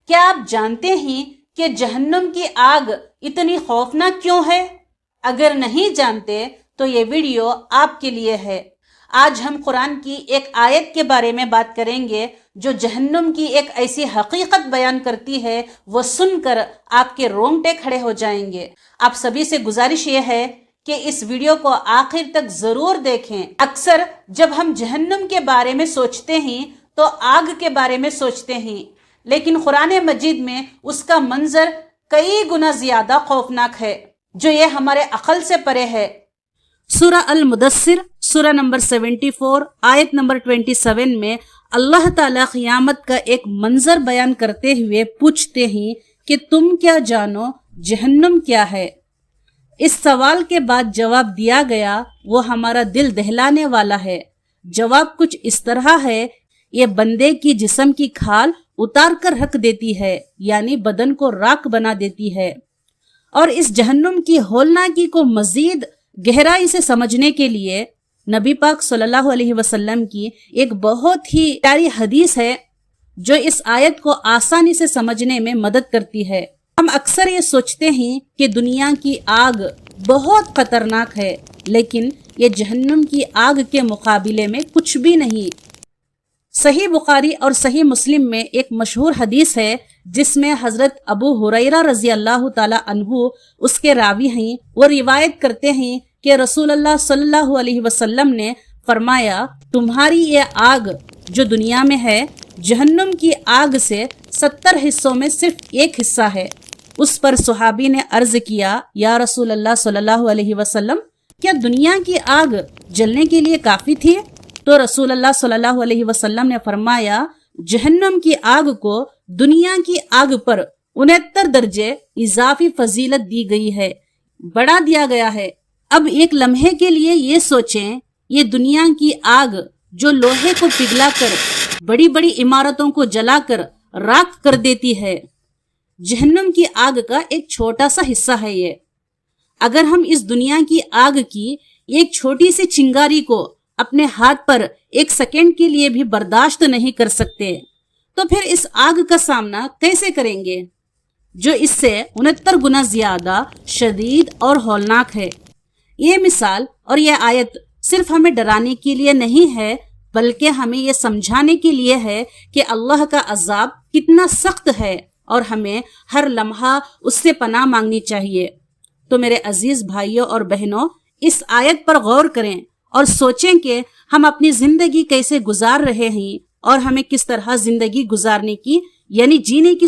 کیا آپ جانتے ہیں کہ جہنم کی آگ اتنی خوفناک کیوں ہے؟ اگر نہیں جانتے تو یہ ویڈیو آپ کے لیے ہے۔ آج ہم قرآن کی ایک آیت کے بارے میں بات کریں گے جو جہنم کی ایک ایسی حقیقت بیان کرتی ہے، وہ سن کر آپ کے رونگٹے کھڑے ہو جائیں گے۔ آپ سبھی سے گزارش یہ ہے کہ اس ویڈیو کو آخر تک ضرور دیکھیں۔ اکثر جب ہم جہنم کے بارے میں سوچتے ہیں تو آگ کے بارے میں سوچتے ہیں، لیکن قرآن مجید میں اس کا منظر کئی گنا زیادہ خوفناک ہے، جو یہ ہمارے عقل سے پرے ہے۔ سورہ المدثر سورہ نمبر 74 آیت نمبر 27 میں اللہ تعالیٰ قیامت کا ایک منظر بیان کرتے ہوئے پوچھتے ہیں کہ تم کیا جانو جہنم کیا ہے؟ اس سوال کے بعد جواب دیا گیا وہ ہمارا دل دہلانے والا ہے۔ جواب کچھ اس طرح ہے، یہ بندے کی جسم کی کھال اتار کر رکھ دیتی ہے، یعنی بدن کو راکھ بنا دیتی ہے۔ اور اس جہنم کی ہولناکی کو مزید گہرائی سے سمجھنے کے لیے نبی پاک صلی اللہ علیہ وسلم کی ایک بہت ہی پیاری حدیث ہے جو اس آیت کو آسانی سے سمجھنے میں مدد کرتی ہے۔ ہم اکثر یہ سوچتے ہیں کہ دنیا کی آگ بہت خطرناک ہے، لیکن یہ جہنم کی آگ کے مقابلے میں کچھ بھی نہیں۔ صحیح بخاری اور صحیح مسلم میں ایک مشہور حدیث ہے جس میں حضرت ابو ہریرہ رضی اللہ تعالی عنہ اس کے راوی ہیں۔ وہ روایت کرتے ہیں کہ رسول اللہ صلی اللہ علیہ وسلم نے فرمایا، تمہاری یہ آگ جو دنیا میں ہے جہنم کی آگ سے 70 حصوں میں صرف ایک حصہ ہے۔ اس پر صحابی نے عرض کیا، یا رسول اللہ صلی اللہ علیہ وسلم، کیا دنیا کی آگ جلنے کے لیے کافی تھی؟ تو رسول اللہ صلی اللہ علیہ وسلم نے فرمایا، جہنم کی آگ کو دنیا کی آگ پر 69 درجے اضافی فضیلت دی گئی ہے، بڑھا دیا گیا ہے۔ اب ایک لمحے کے لیے یہ سوچیں، یہ دنیا کی آگ جو لوہے کو پگھلا کر بڑی بڑی عمارتوں کو جلا کر راکھ کر دیتی ہے، جہنم کی آگ کا ایک چھوٹا سا حصہ ہے یہ۔ اگر ہم اس دنیا کی آگ کی ایک چھوٹی سی چنگاری کو اپنے ہاتھ پر ایک سیکنڈ کے لیے بھی برداشت نہیں کر سکتے تو پھر اس آگ کا سامنا کیسے کریں گے جو اس سے 69 گنا زیادہ شدید اور ہولناک ہے۔ یہ مثال اور یہ آیت صرف ہمیں ڈرانے کے لیے نہیں ہے، بلکہ ہمیں یہ سمجھانے کے لیے ہے کہ اللہ کا عذاب کتنا سخت ہے اور ہمیں ہر لمحہ اس سے پناہ مانگنی چاہیے۔ تو میرے عزیز بھائیوں اور بہنوں، اس آیت پر غور کریں اور سوچیں کہ ہم اپنی زندگی کیسے گزار رہے ہیں اور ہمیں کس طرح زندگی گزارنے کی یعنی جینے کی